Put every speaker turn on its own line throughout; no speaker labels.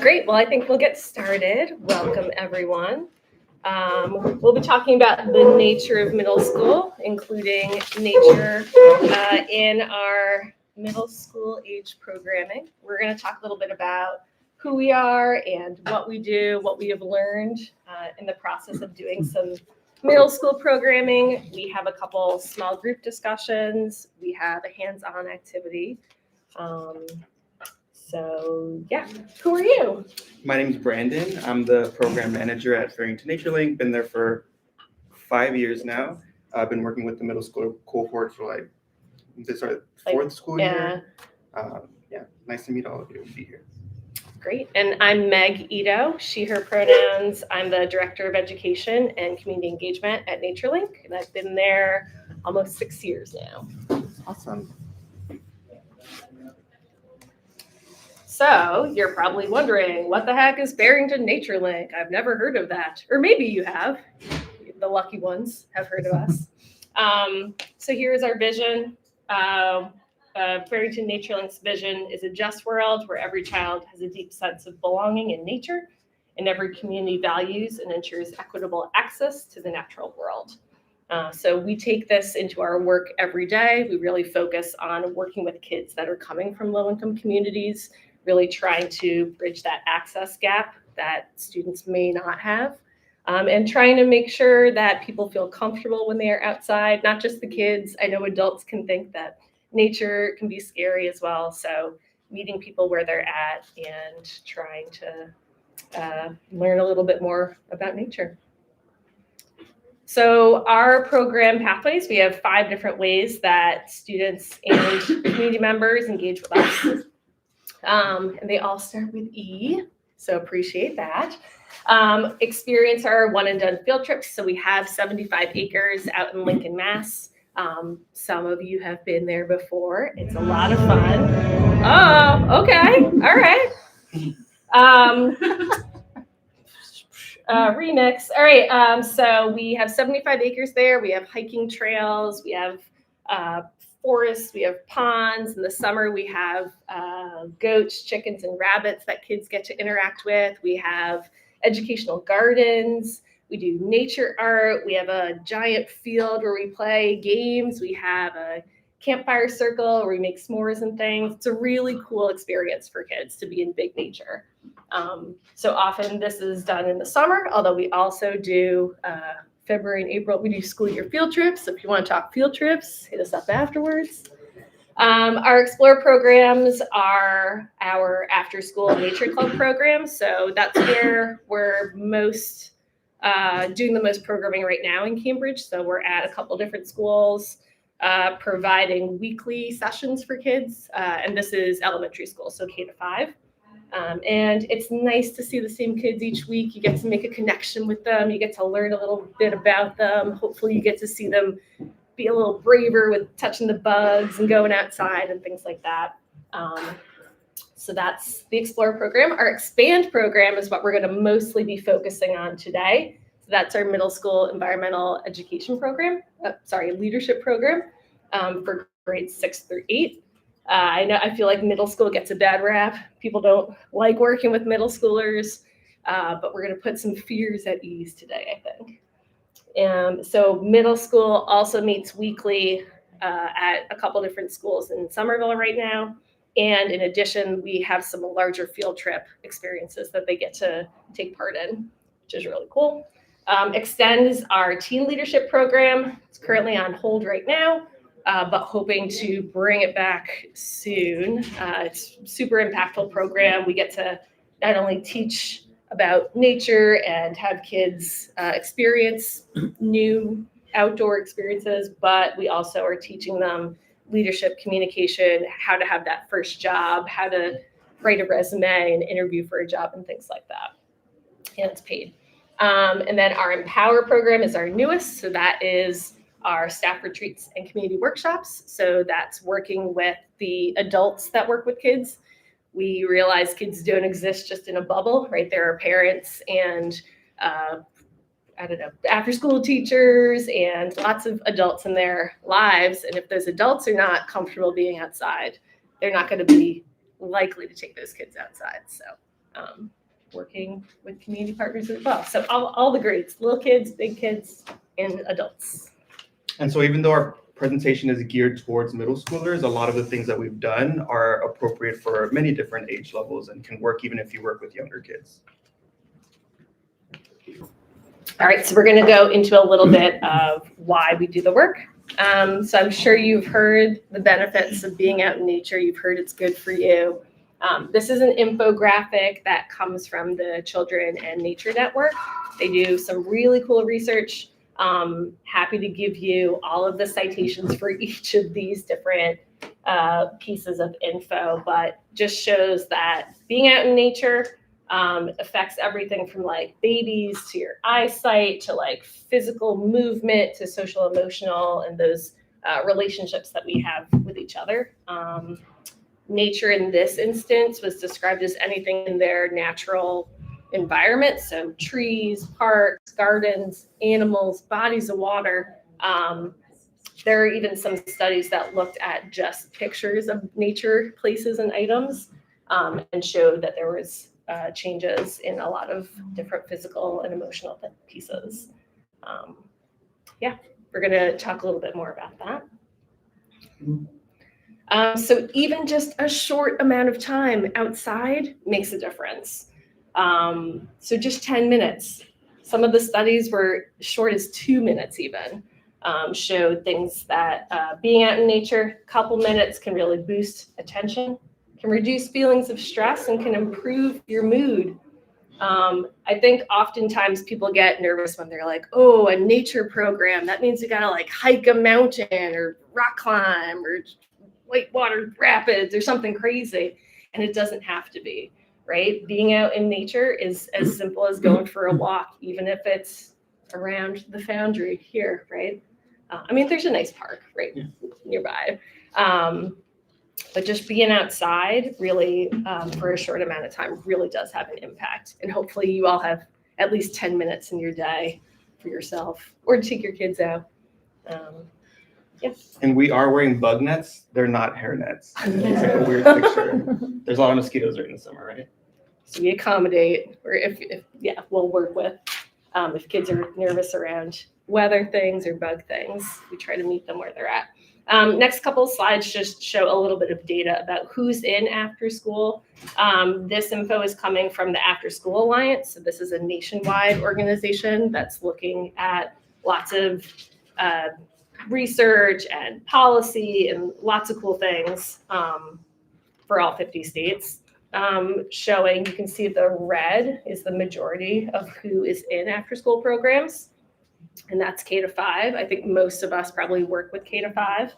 Great. Well, I think we'll get started. Welcome, everyone. We'll be talking about the nature of middle school, including nature in our middle school age programming. We're going to talk a little bit about who we are and what we do, what we have learned in the process of doing some middle school programming. We have a couple small group discussions. We have a hands-on activity. So yeah, who are you?
My name's Brandon. I'm the program manager at Farrington NatureLink. Been there for 5 years now. I've been working with the middle school cohort for fourth school year. Nice to meet all of you and be here.
Great. And I'm Meg Ito, she, her pronouns. I'm the Director of Education and Community Engagement at NatureLink, and I've been there almost 6 years now.
Awesome.
So you're probably wondering, what the heck is Barrington NatureLink? I've never heard of that. Or maybe you have. The lucky ones have heard of us. So here's our vision. Barrington NatureLink's vision is a just world where every child has a deep sense of belonging in nature, and every community values and ensures equitable access to the natural world. So we take this into our work every day. We really focus on working with kids that are coming from low-income communities, really trying to bridge that access gap that students may not have, and trying to make sure that people feel comfortable when they are outside, not just the kids. I know adults can think that nature can be scary as well, so meeting people where they're at and trying to learn a little bit more about nature. So our program pathways, we have 5 different ways that students and community members engage with us. And they all start with E, so appreciate that. Experience our one and done field trips. So we have 75 acres out in Lincoln, Mass. Some of you have been there before. It's a lot of fun. Oh, okay. All right. Remix. All right. So we have 75 acres there. We have hiking trails. We have forests. We have ponds. In the summer, we have goats, chickens, and rabbits that kids get to interact with. We have educational gardens. We do nature art. We have a giant field where we play games. We have a campfire circle where we make s'mores and things. It's a really cool experience for kids to be in big nature. So often this is done in the summer, although we also do February and April, we do school year field trips. So if you want to talk field trips, hit us up afterwards. Our Explore programs are our after school nature club program. So that's where we're most doing the most programming right now in Cambridge. So we're at a couple different schools providing weekly sessions for kids. And this is elementary school, so K to 5. And it's nice to see the same kids each week. You get to make a connection with them. You get to learn a little bit about them. Hopefully you get to see them be a little braver with touching the bugs and going outside and things like that. So that's the Explore program. Our Expand program is what we're going to mostly be focusing on today. So that's our middle school environmental education program, leadership program for grades 6 through 8. I feel like middle school gets a bad rap. People don't like working with middle schoolers, but we're going to put some fears at ease today, I think. So middle school also meets weekly at a couple different schools in Somerville right now. And in addition, we have some larger field trip experiences that they get to take part in, which is really cool. Extend is our teen leadership program. It's currently on hold right now. But hoping to bring it back soon. It's a super impactful program. We get to not only teach about nature and have kids experience new outdoor experiences, but we also are teaching them leadership, communication, how to have that first job, how to write a resume and interview for a job and things like that. And it's paid. And then our Empower program is our newest. So that is our staff retreats and community workshops. So that's working with the adults that work with kids. We realize kids don't exist just in a bubble, right? There are parents and after school teachers and lots of adults in their lives. And if those adults are not comfortable being outside, they're not going to be likely to take those kids outside. So working with community partners as well. So all the grades, little kids, big kids, and adults.
And so even though our presentation is geared towards middle schoolers, a lot of the things that we've done are appropriate for many different age levels and can work even if you work with younger kids.
All right, so we're going to go into a little bit of why we do the work. So I'm sure you've heard the benefits of being out in nature. You've heard it's good for you. This is an infographic that comes from the Children and Nature Network. They do some really cool research. Happy to give you all of the citations for each of these different pieces of info, but just shows that being out in nature affects everything from like babies to your eyesight to like physical movement to social emotional and those relationships that we have with each other. Nature in this instance was described as anything in their natural environment, so trees, parks, gardens, animals, bodies of water. There are even some studies that looked at just pictures of nature places and items and showed that there was changes in a lot of different physical and emotional pieces. Yeah, we're going to talk a little bit more about that. So even just a short amount of time outside makes a difference. So just 10 minutes. Some of the studies were short as 2 minutes even, showed things that being out in nature, a couple minutes can really boost attention, can reduce feelings of stress, and can improve your mood. I think oftentimes people get nervous when they're like, oh, a nature program, that means you gotta like hike a mountain or rock climb or whitewater rapids or something crazy. And it doesn't have to be, right? Being out in nature is as simple as going for a walk, even if it's around the Foundry here, right? I mean, there's a nice park right nearby. But just being outside really for a short amount of time really does have an impact. And hopefully you all have at least 10 minutes in your day for yourself or to take your kids out.
And we are wearing bug nets. They're not hair nets. It's like a weird picture. There's a lot of mosquitoes during the summer, right?
So we accommodate, or if we'll work with. If kids are nervous around weather things or bug things, we try to meet them where they're at. Next couple of slides just show a little bit of data about who's in after school. This info is coming from the After School Alliance. So this is a nationwide organization that's looking at lots of research and policy and lots of cool things for all 50 states. Showing, you can see the red is the majority of who is in after school programs. And that's K to 5. I think most of us probably work with K to 5.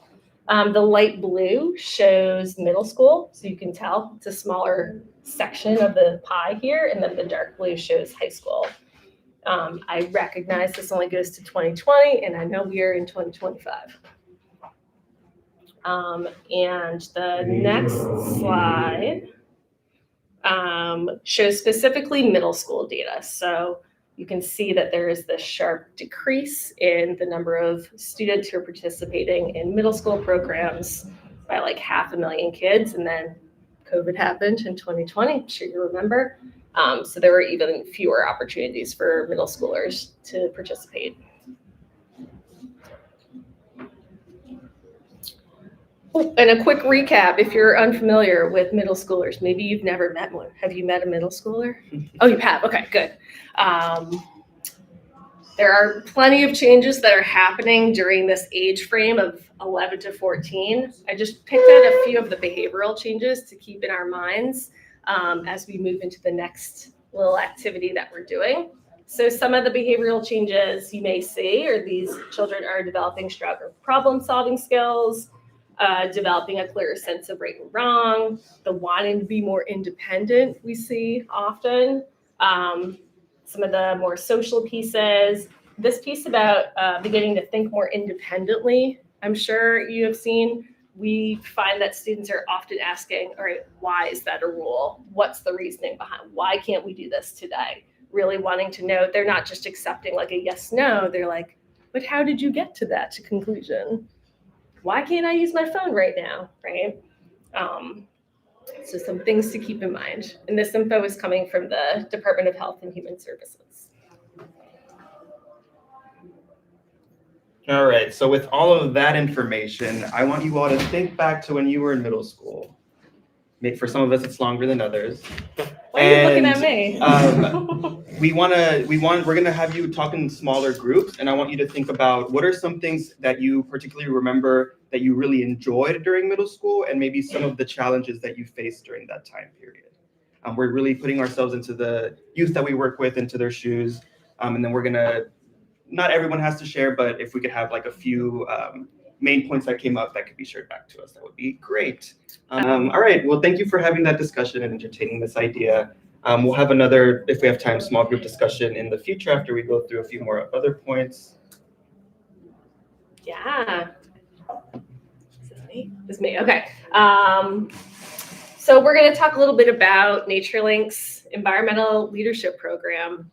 The light blue shows middle school. So you can tell it's a smaller section of the pie here. And then the dark blue shows high school. I recognize this only goes to 2020, and I know we are in 2025. And the next slide shows specifically middle school data. So you can see that there is this sharp decrease in the number of students who are participating in middle school programs by like 500,000 kids. And then COVID happened in 2020, I'm sure you remember. So there were even fewer opportunities for middle schoolers to participate. Oh, and a quick recap, if you're unfamiliar with middle schoolers, maybe you've never met one. Have you met a middle schooler? Oh, you have. Okay, good. There are plenty of changes that are happening during this age frame of 11 to 14. I just picked out a few of the behavioral changes to keep in our minds as we move into the next little activity that we're doing. So some of the behavioral changes you may see are these children are developing stronger problem-solving skills, developing a clearer sense of right and wrong, the wanting to be more independent we see often, some of the more social pieces. This piece about beginning to think more independently, I'm sure you have seen. We find that students are often asking, all right, why is that a rule? What's the reasoning behind? Why can't we do this today? Really wanting to know. They're not just accepting like a yes, no. They're like, but how did you get to that conclusion? Why can't I use my phone right now, right? So some things to keep in mind. And this info is coming from the Department of Health and Human Services.
All right, so with all of that information, I want you all to think back to when you were in middle school. For some of us, it's longer than others.
Why are you looking at me?
We're gonna have you talk in smaller groups, and I want you to think about what are some things that you particularly remember that you really enjoyed during middle school, and maybe some of the challenges that you faced during that time period. We're really putting ourselves into the youth that we work with, into their shoes, and then we're gonna. Not everyone has to share, but if we could have like a few main points that came up that could be shared back to us, that would be great. All right, well, thank you for having that discussion and entertaining this idea. We'll have another, if we have time, small group discussion in the future after we go through a few more other points.
Yeah. Is this me? This is me, okay. So we're gonna talk a little bit about NatureLink's environmental leadership program.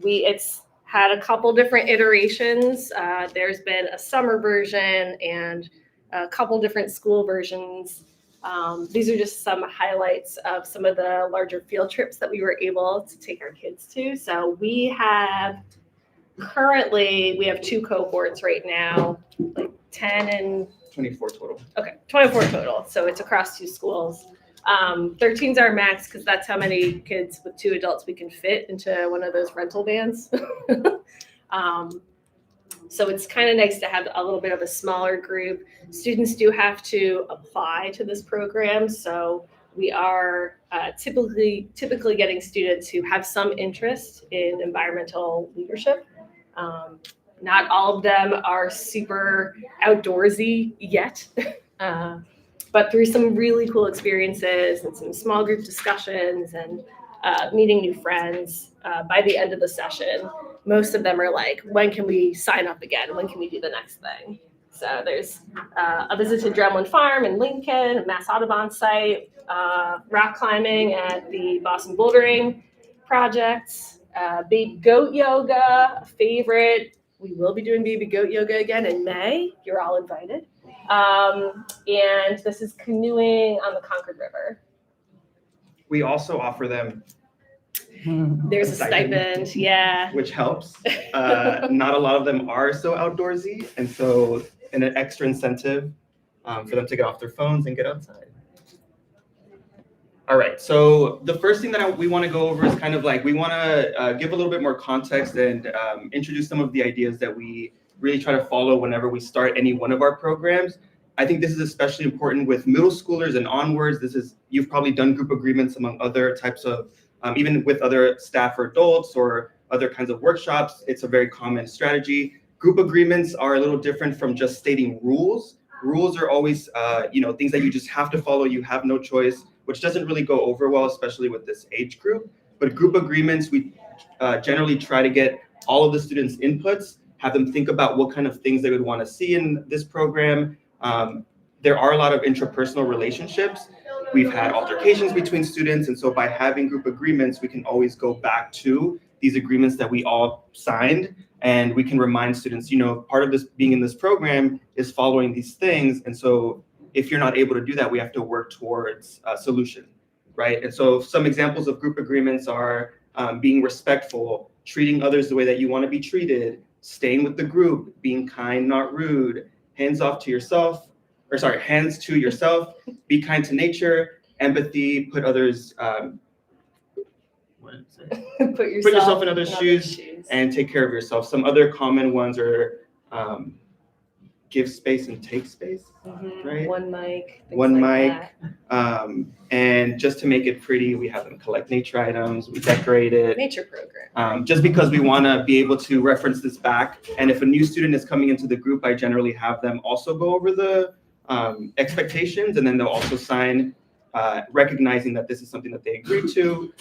It's had a couple different iterations. There's been a summer version and a couple different school versions. These are just some highlights of some of the larger field trips that we were able to take our kids to. So we have 2 cohorts right now, like 10 and
24 total.
Okay, 24 total. So it's across 2 schools. 13's our max because that's how many kids with 2 adults we can fit into one of those rental vans. So it's kind of nice to have a little bit of a smaller group. Students do have to apply to this program. So we are typically getting students who have some interest in environmental leadership. Not all of them are super outdoorsy yet. But through some really cool experiences and some small group discussions and meeting new friends, by the end of the session, most of them are like, when can we sign up again? When can we do the next thing? So there's a visit to Drumlin Farm in Lincoln, Mass Audubon site, rock climbing at the Boston Bouldering Project, baby goat yoga, a favorite. We will be doing baby goat yoga again in May. You're all invited. And this is canoeing on the Concord River.
We also offer them
There's a stipend, yeah.
Which helps. Not a lot of them are so outdoorsy, and so an extra incentive for them to get off their phones and get outside. All right, so the first thing that we want to go over is kind of like we want to give a little bit more context and introduce some of the ideas that we really try to follow whenever we start any one of our programs. I think this is especially important with middle schoolers and onwards. You've probably done group agreements among other types of, even with other staff or adults or other kinds of workshops, it's a very common strategy. Group agreements are a little different from just stating rules. Rules are always, things that you just have to follow, you have no choice, which doesn't really go over well, especially with this age group. But group agreements, we generally try to get all of the students' inputs, have them think about what kind of things they would want to see in this program. There are a lot of intrapersonal relationships. We've had altercations between students, and so by having group agreements, we can always go back to these agreements that we all signed, and we can remind students, part of this being in this program is following these things, and so if you're not able to do that, we have to work towards a solution, right? And so some examples of group agreements are being respectful, treating others the way that you want to be treated, staying with the group, being kind, not rude, hands to yourself, be kind to nature, empathy, put others, put yourself in others' shoes, and take care of yourself. Some other common ones are give space and take space, right?
One mic.
And just to make it pretty, we have them collect nature items, we decorate it.
Nature program.
Just because we want to be able to reference this back. And if a new student is coming into the group, I generally have them also go over the expectations, and then they'll also sign, recognizing that this is something that they agreed to,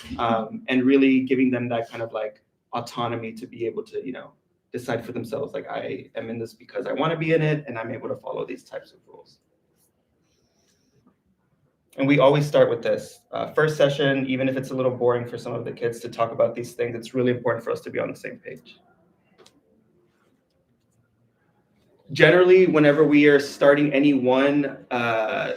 and really giving them that kind of like autonomy to be able to, decide for themselves, like I am in this because I want to be in it, and I'm able to follow these types of rules. And we always start with this. First session, even if it's a little boring for some of the kids to talk about these things, it's really important for us to be on the same page. Generally, whenever we are starting any one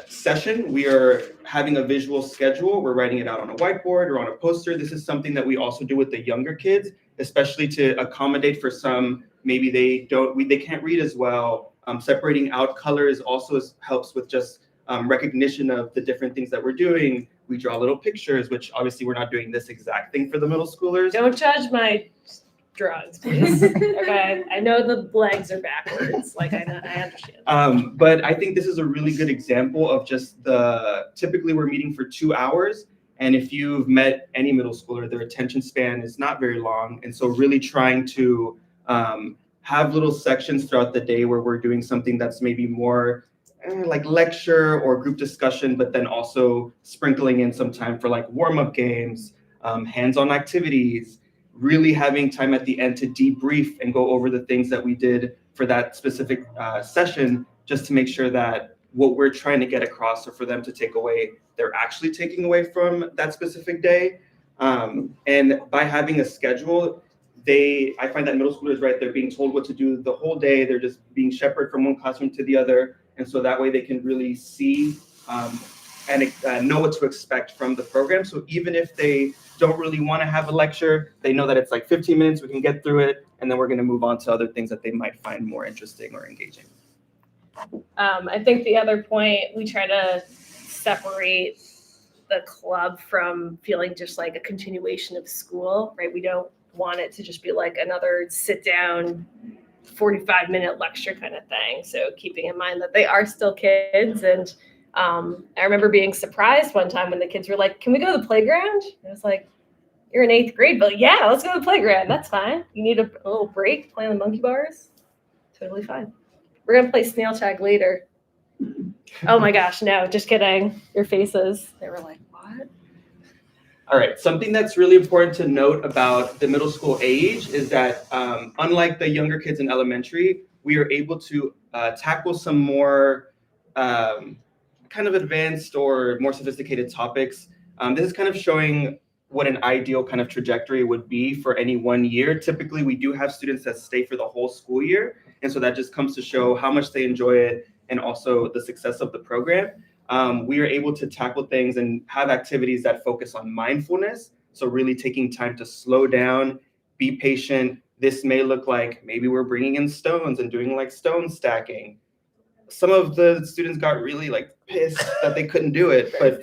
session, we are having a visual schedule. We're writing it out on a whiteboard or on a poster. This is something that we also do with the younger kids, especially to accommodate for some, maybe they can't read as well. Separating out colors also helps with just recognition of the different things that we're doing. We draw little pictures, which obviously we're not doing this exact thing for the middle schoolers.
Don't judge my drawings, please. Okay, I know the legs are backwards. Like I understand.
But I think this is a really good example of just typically we're meeting for 2 hours. And if you've met any middle schooler, their attention span is not very long. And so really trying to have little sections throughout the day where we're doing something that's maybe more like lecture or group discussion, but then also sprinkling in some time for like warm-up games, hands-on activities, really having time at the end to debrief and go over the things that we did for that specific session, just to make sure that what we're trying to get across or for them to take away, they're actually taking away from that specific day. And by having a schedule, I find that middle schoolers, right, they're being told what to do the whole day. They're just being shepherded from one classroom to the other. And so that way they can really see and know what to expect from the program. So even if they don't really want to have a lecture, they know that it's like 15 minutes, we can get through it, and then we're going to move on to other things that they might find more interesting or engaging.
I think the other point, we try to separate the club from feeling just like a continuation of school, right? We don't want it to just be like another sit down 45-minute lecture kind of thing. So keeping in mind that they are still kids. And I remember being surprised one time when the kids were like, can we go to the playground? And I was like, you're in 8th grade, but yeah, let's go to the playground. That's fine. You need a little break playing the monkey bars? Totally fine. We're going to play snail tag later. Oh my gosh, no, just kidding. Your faces. They were like, what?
All right, something that's really important to note about the middle school age is that unlike the younger kids in elementary, we are able to tackle some more kind of advanced or more sophisticated topics. This is kind of showing what an ideal kind of trajectory would be for any one year. Typically, we do have students that stay for the whole school year. And so that just comes to show how much they enjoy it and also the success of the program. We are able to tackle things and have activities that focus on mindfulness. So really taking time to slow down, be patient. This may look like maybe we're bringing in stones and doing like stone stacking. Some of the students got really like pissed that they couldn't do it, but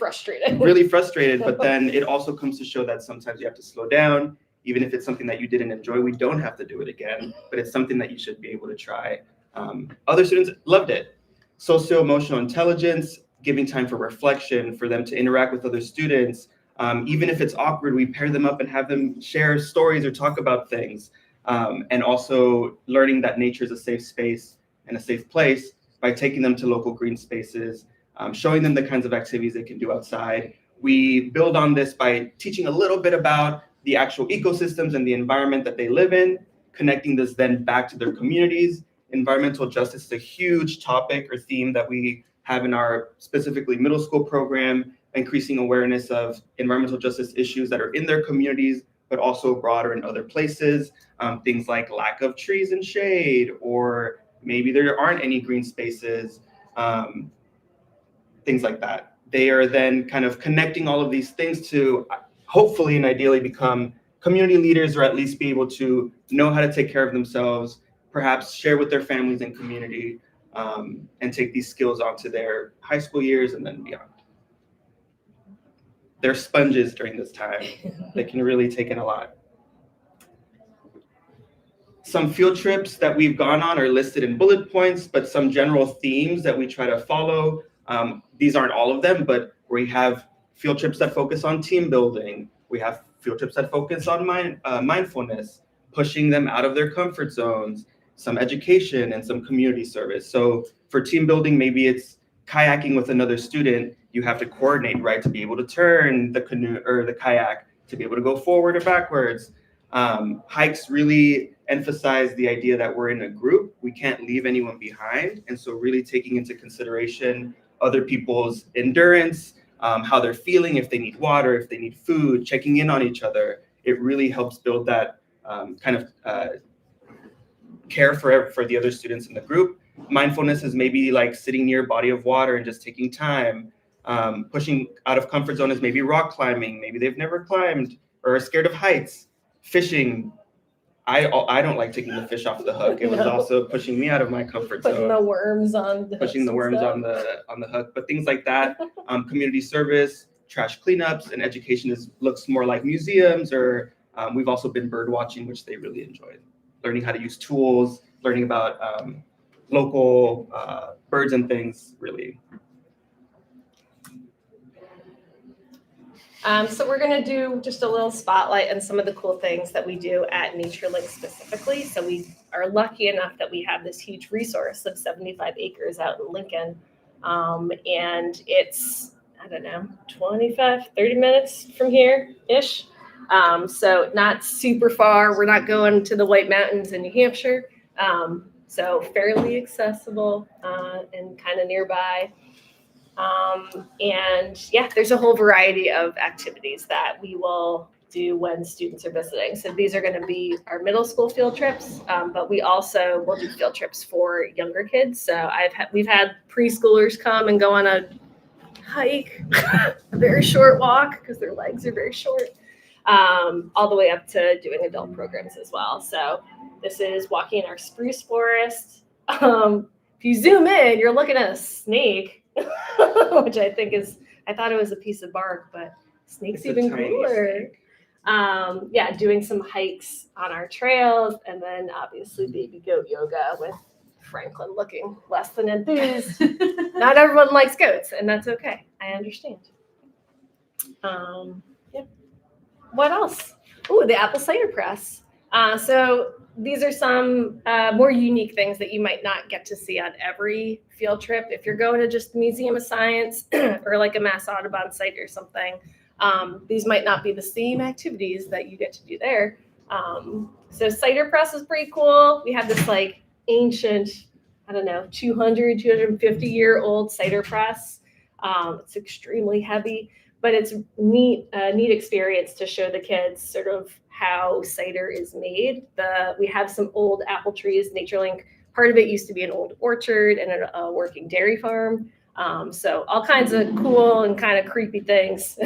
really frustrated. But then it also comes to show that sometimes you have to slow down. Even if it's something that you didn't enjoy, we don't have to do it again, but it's something that you should be able to try. Other students loved it. Socio-emotional intelligence, giving time for reflection, for them to interact with other students. Even if it's awkward, we pair them up and have them share stories or talk about things. And also learning that nature is a safe space and a safe place by taking them to local green spaces, showing them the kinds of activities they can do outside. We build on this by teaching a little bit about the actual ecosystems and the environment that they live in, connecting this then back to their communities. Environmental justice is a huge topic or theme that we have in our specifically middle school program, increasing awareness of environmental justice issues that are in their communities, but also broader in other places. Things like lack of trees and shade, or maybe there aren't any green spaces, things like that. They are then kind of connecting all of these things to hopefully and ideally become community leaders, or at least be able to know how to take care of themselves, perhaps share with their families and community, and take these skills onto their high school years and then beyond. They're sponges during this time. They can really take in a lot. Some field trips that we've gone on are listed in bullet points, but some general themes that we try to follow. These aren't all of them, but we have field trips that focus on team building. We have field trips that focus on mindfulness, pushing them out of their comfort zones, some education and some community service. So for team building, maybe it's kayaking with another student. You have to coordinate, right, to be able to turn the canoe or the kayak, to be able to go forward or backwards. Hikes really emphasize the idea that we're in a group. We can't leave anyone behind. And so really taking into consideration other people's endurance, how they're feeling, if they need water, if they need food, checking in on each other. It really helps build that kind of care for the other students in the group. Mindfulness is maybe like sitting near a body of water and just taking time. Pushing out of comfort zone is maybe rock climbing. Maybe they've never climbed or are scared of heights. Fishing. I don't like taking the fish off the hook. It was also pushing me out of my comfort zone.
Putting the worms on the
pushing the worms on the hook, but things like that. Community service, trash cleanups, and education looks more like museums, or we've also been bird watching, which they really enjoyed. Learning how to use tools, learning about local birds and things, really.
So we're going to do just a little spotlight on some of the cool things that we do at NatureLink specifically. So we are lucky enough that we have this huge resource of 75 acres out in Lincoln. And it's, I don't know, 25, 30 minutes from here-ish. So not super far. We're not going to the White Mountains in New Hampshire. So fairly accessible and kind of nearby. And yeah, there's a whole variety of activities that we will do when students are visiting. So these are going to be our middle school field trips, but we also will do field trips for younger kids. So we've had preschoolers come and go on a hike, a very short walk because their legs are very short, all the way up to doing adult programs as well. So this is walking in our spruce forest. If you zoom in, you're looking at a snake. Which I thought it was a piece of bark, but snake's even cooler. Yeah, doing some hikes on our trails, and then obviously baby goat yoga with Franklin looking less than enthused. Not everyone likes goats, and that's okay. I understand. Yeah. What else? Ooh, the apple cider press. So these are some more unique things that you might not get to see on every field trip. If you're going to just the Museum of Science or like a Mass Audubon site or something, these might not be the same activities that you get to do there. So cider press is pretty cool. We have this like ancient, 250-year-old cider press. It's extremely heavy, but it's a neat experience to show the kids sort of how cider is made. We have some old apple trees. NatureLink, part of it used to be an old orchard and a working dairy farm. So all kinds of cool and kind of creepy things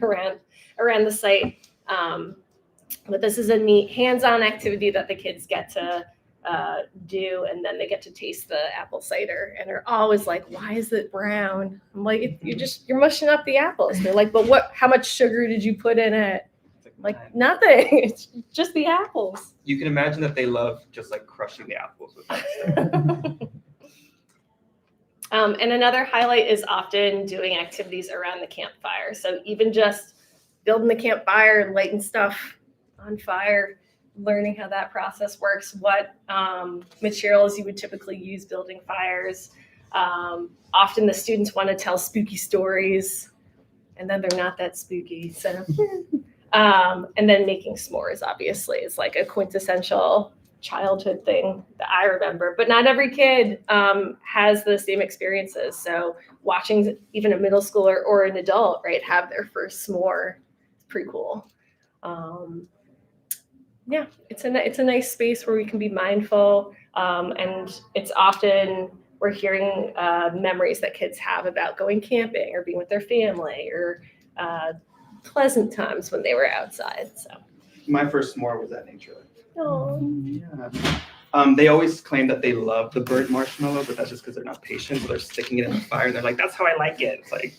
around the site. But this is a neat hands-on activity that the kids get to do, and then they get to taste the apple cider, and they're always like, "Why is it brown?" I'm like, "You're mushing up the apples." They're like, "But how much sugar did you put in it?" Like nothing. It's just the apples.
You can imagine that they love just like crushing the apples with that.
And another highlight is often doing activities around the campfire. So even just building the campfire and lighting stuff on fire, learning how that process works, what materials you would typically use building fires. Often the students want to tell spooky stories, and then they're not that spooky. So, and then making s'mores obviously is like a quintessential childhood thing that I remember, but not every kid has the same experiences. So watching even a middle schooler or an adult, right, have their first s'more, it's pretty cool. Yeah, it's a nice space where we can be mindful, and it's often we're hearing memories that kids have about going camping or being with their family or pleasant times when they were outside. So
my first s'more was at NatureLink.
Oh.
Yeah. They always claim that they love the burnt marshmallow, but that's just because they're not patient. So they're sticking it in the fire. And they're like, "That's how I like it." It's like,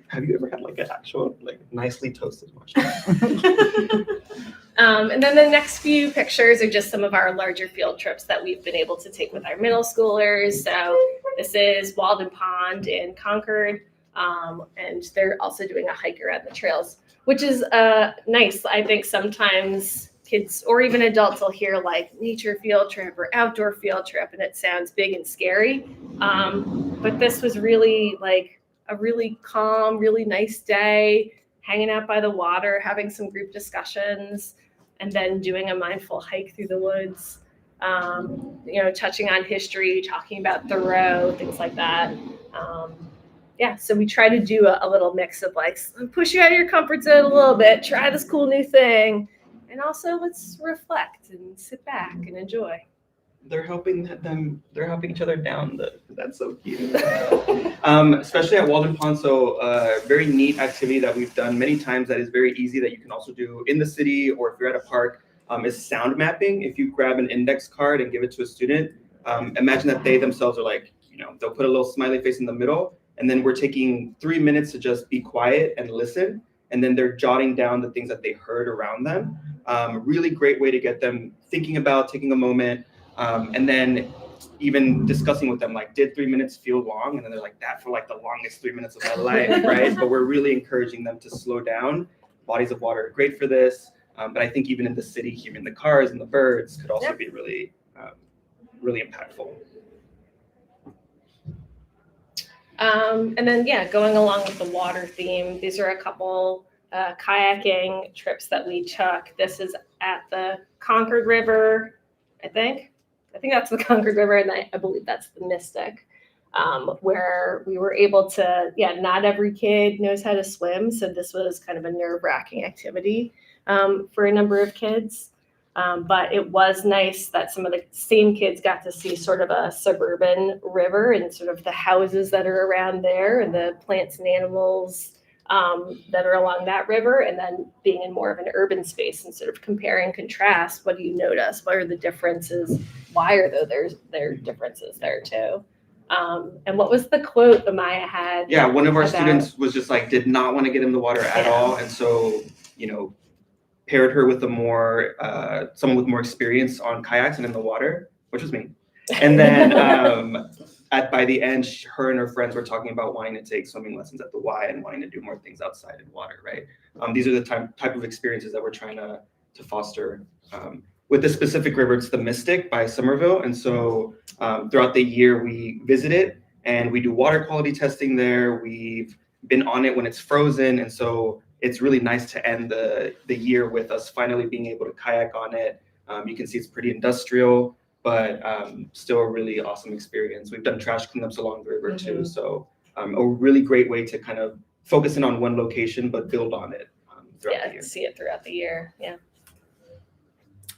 have you ever had like an actual like nicely toasted marshmallow?
And then the next few pictures are just some of our larger field trips that we've been able to take with our middle schoolers. So this is Walden Pond in Concord, and they're also doing a hike around the trails, which is nice. I think sometimes kids or even adults will hear like nature field trip or outdoor field trip, and it sounds big and scary. But this was really like a really calm, really nice day, hanging out by the water, having some group discussions, and then doing a mindful hike through the woods, touching on history, talking about Thoreau, things like that. Yeah, so we try to do a little mix of like, push you out of your comfort zone a little bit, try this cool new thing, and also let's reflect and sit back and enjoy.
they're helping each other down. That's so cute. Especially at Walden Pond. So very neat activity that we've done many times that is very easy that you can also do in the city or if you're at a park is sound mapping. If you grab an index card and give it to a student, imagine that they themselves are like, they'll put a little smiley face in the middle, and then we're taking 3 minutes to just be quiet and listen, and then they're jotting down the things that they heard around them. Really great way to get them thinking about taking a moment, and then even discussing with them, like, did 3 minutes feel long? And then they're like, that for like the longest 3 minutes of my life, right? But we're really encouraging them to slow down. Bodies of water are great for this. But I think even in the city, hearing the cars and the birds could also be really, really impactful.
And then, going along with the water theme, these are a couple kayaking trips that we took. This is at the Concord River, I think that's the Concord River, and I believe that's the Mystic, where we were able to, not every kid knows how to swim, so this was kind of a nerve-wracking activity for a number of kids. But it was nice that some of the same kids got to see sort of a suburban river and sort of the houses that are around there and the plants and animals that are along that river, and then being in more of an urban space and sort of compare and contrast. What do you notice? What are the differences? Why are there differences there too? And what was the quote Amaya had?
Yeah, one of our students was just like, did not want to get in the water at all. And so, paired her with someone with more experience on kayaks and in the water, which was me. And then by the end, her and her friends were talking about wanting to take swimming lessons at the Y and wanting to do more things outside in water, right? These are the type of experiences that we're trying to foster. With this specific river, it's the Mystic by Somerville. And so throughout the year, we visit it and we do water quality testing there. We've been on it when it's frozen. And so it's really nice to end the year with us finally being able to kayak on it. You can see it's pretty industrial, but still a really awesome experience. We've done trash cleanups along the river too. So a really great way to kind of focus in on one location, but build on it throughout the year.
See it throughout the year,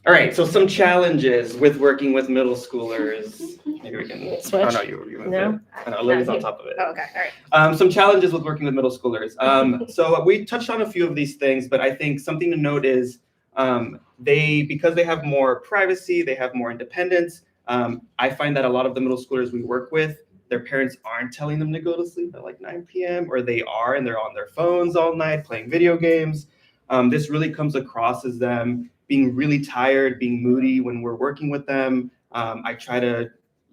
All right, so some challenges with working with middle schoolers. Maybe we can
switch.
Oh no, you no. I know Lily's on top of it.
Oh, okay, all right.
Some challenges with working with middle schoolers. So we touched on a few of these things, but I think something to note is because they have more privacy, they have more independence. I find that a lot of the middle schoolers we work with, their parents aren't telling them to go to sleep at like 9 p.m. or they are, and they're on their phones all night playing video games. This really comes across as them being really tired, being moody when we're working with them. I try to,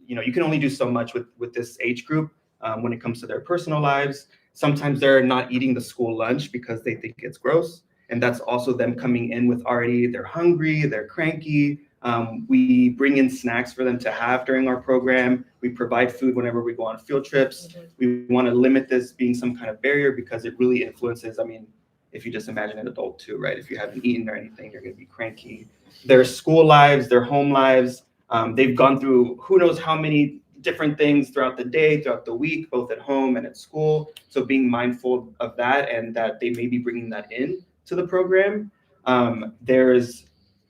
you can only do so much with this age group when it comes to their personal lives. Sometimes they're not eating the school lunch because they think it's gross. And that's also them coming in with they're hungry, they're cranky. We bring in snacks for them to have during our program. We provide food whenever we go on field trips. We want to limit this being some kind of barrier because it really influences, if you just imagine an adult too, right? If you haven't eaten or anything, you're going to be cranky. Their school lives, their home lives, they've gone through who knows how many different things throughout the day, throughout the week, both at home and at school. So being mindful of that and that they may be bringing that in to the program. There's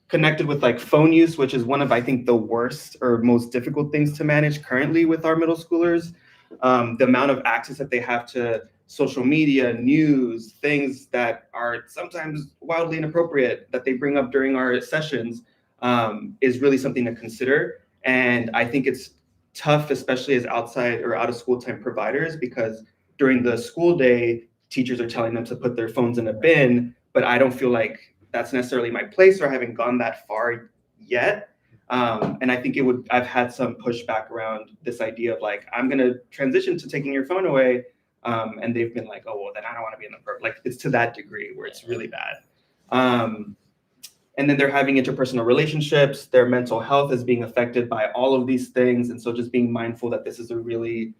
connected with like phone use, which is one of, I think, the worst or most difficult things to manage currently with our middle schoolers. The amount of access that they have to social media, news, things that are sometimes wildly inappropriate that they bring up during our sessions is really something to consider. And I think it's tough, especially as outside or out of school time providers, because during the school day, teachers are telling them to put their phones in a bin, but I don't feel like that's necessarily my place or I haven't gone that far yet. And I think I've had some pushback around this idea of like, I'm going to transition to taking your phone away. And they've been like, oh, well, then I don't want to be in the program. Like, it's to that degree where it's really bad. And then they're having interpersonal relationships. Their mental health is being affected by all of these things. And so just being mindful that this is a really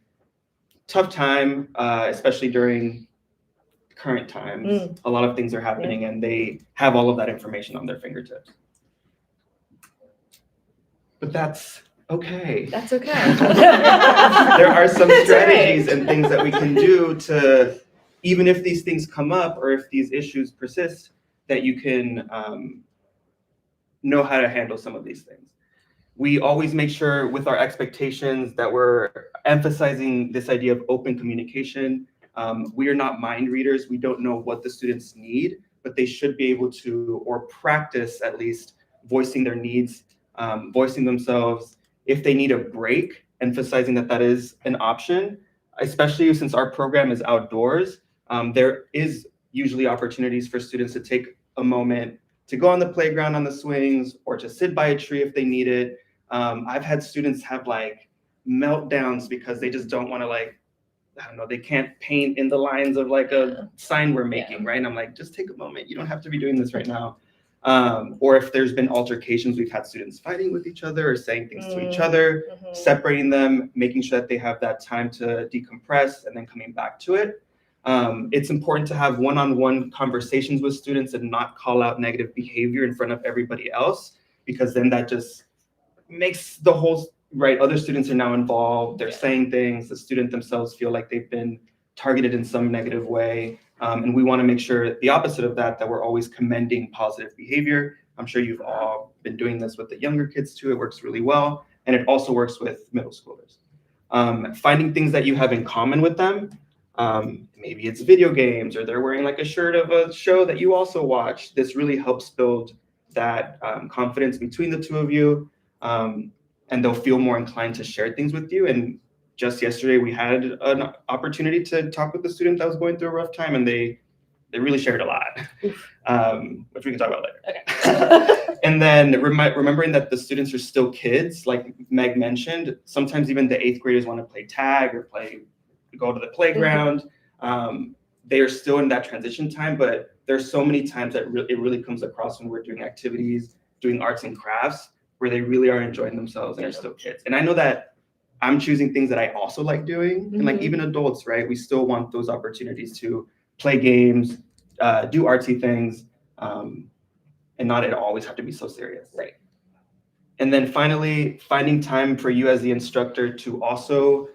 tough time, especially during current times. A lot of things are happening and they have all of that information on their fingertips. But that's okay.
That's okay.
There are some strategies and things that we can do to, even if these things come up or if these issues persist, that you can know how to handle some of these things. We always make sure with our expectations that we're emphasizing this idea of open communication. We are not mind readers. We don't know what the students need, but they should be able to, or practice at least, voicing their needs, voicing themselves. If they need a break, emphasizing that that is an option, especially since our program is outdoors. There is usually opportunities for students to take a moment to go on the playground on the swings or to sit by a tree if they need it. I've had students have like meltdowns because they just don't want to, like, I don't know, they can't paint in the lines of like a sign we're making, right? And I'm like, just take a moment. You don't have to be doing this right now. Or if there's been altercations, we've had students fighting with each other or saying things to each other, separating them, making sure that they have that time to decompress and then coming back to it. It's important to have one-on-one conversations with students and not call out negative behavior in front of everybody else, because then that just makes the whole, right, other students are now involved, they're saying things, the student themselves feel like they've been targeted in some negative way. And we want to make sure the opposite of that, that we're always commending positive behavior. I'm sure you've all been doing this with the younger kids too. It works really well. And it also works with middle schoolers. Finding things that you have in common with them. Maybe it's video games, or they're wearing like a shirt of a show that you also watch. This really helps build that confidence between the two of you. And they'll feel more inclined to share things with you. And just yesterday, we had an opportunity to talk with a student that was going through a rough time, and they really shared a lot, which we can talk about later.
Okay.
And then remembering that the students are still kids, like Meg mentioned, sometimes even the 8th graders want to play tag or go to the playground. They are still in that transition time, but there's so many times that it really comes across when we're doing activities, doing arts and crafts, where they really are enjoying themselves and are still kids. And I know that I'm choosing things that I also like doing. And like even adults, right? We still want those opportunities to play games, do artsy things, and not at always have to be so serious.
Right.
And then finally, finding time for you as the instructor to also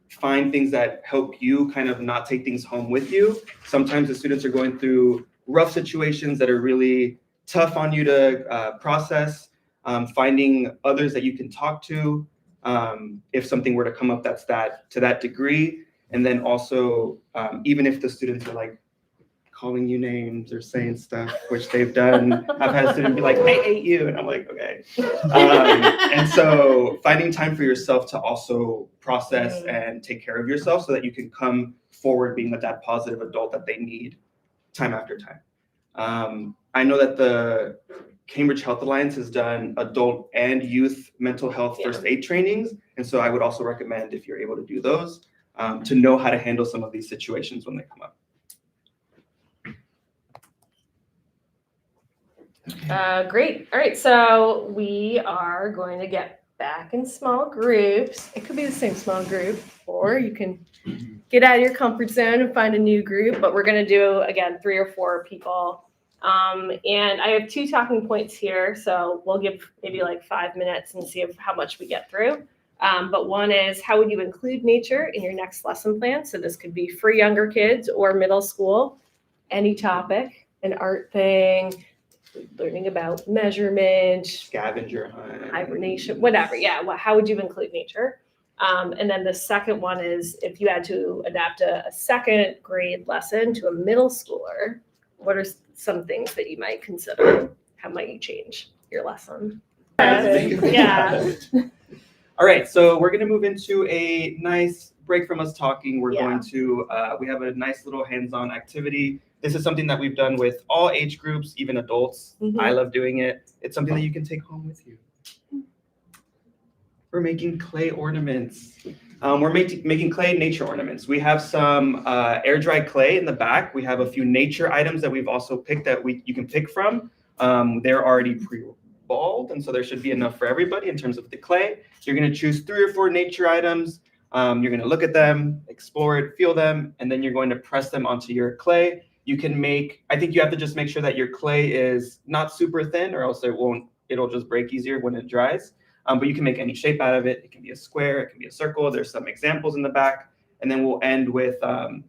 find things that help you kind of not take things home with you. Sometimes the students are going through rough situations that are really tough on you to process. Finding others that you can talk to if something were to come up that's to that degree. And then also, even if the students are like calling you names or saying stuff, which they've done, I've had a student be like, I hate you. And I'm like, okay. And so finding time for yourself to also process and take care of yourself so that you can come forward being that positive adult that they need time after time. I know that the Cambridge Health Alliance has done adult and youth mental health first aid trainings. And so I would also recommend, if you're able to do those, to know how to handle some of these situations when they come up.
Great. All right. So we are going to get back in small groups. It could be the same small group, or you can get out of your comfort zone and find a new group. But we're going to do, again, 3 or 4 people. And I have 2 talking points here. So we'll give maybe like 5 minutes and see how much we get through. But one is, how would you include nature in your next lesson plan? So this could be for younger kids or middle school, any topic, an art thing, learning about measurement,
scavenger hunt,
hibernation, whatever. Yeah. How would you include nature? And then the second one is, if you had to adapt a 2nd grade lesson to a middle schooler, what are some things that you might consider? How might you change your lesson? Yeah.
All right, so we're going to move into a nice break from us talking. We're going to, we have a nice little hands-on activity. This is something that we've done with all age groups, even adults. I love doing it. It's something that you can take home with you. We're making clay ornaments. We're making clay nature ornaments. We have some air dry clay in the back. We have a few nature items that we've also picked that you can pick from. They're already pre-balled, and so there should be enough for everybody in terms of the clay. You're going to choose 3 or 4 nature items. You're going to look at them, explore it, feel them, and then you're going to press them onto your clay. You can I think you have to just make sure that your clay is not super thin, or else it'll just break easier when it dries. But you can make any shape out of it. It can be a square, it can be a circle. There's some examples in the back. And then we'll end with,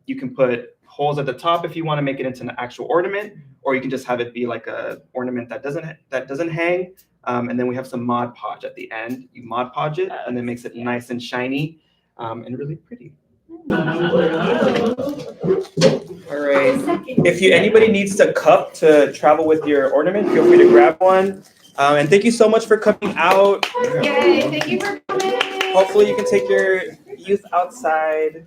you can put holes at the top if you want to make it into an actual ornament, or you can just have it be like a ornament that doesn't hang. And then we have some Mod Podge at the end. You Mod Podge it, and then makes it
Yeah.
nice and shiny and really pretty. All right. If anybody needs a cup to travel with your ornament, feel free to grab one. And thank you so much for coming out.
Yay, thank you for coming.
Hopefully you can take your youth outside.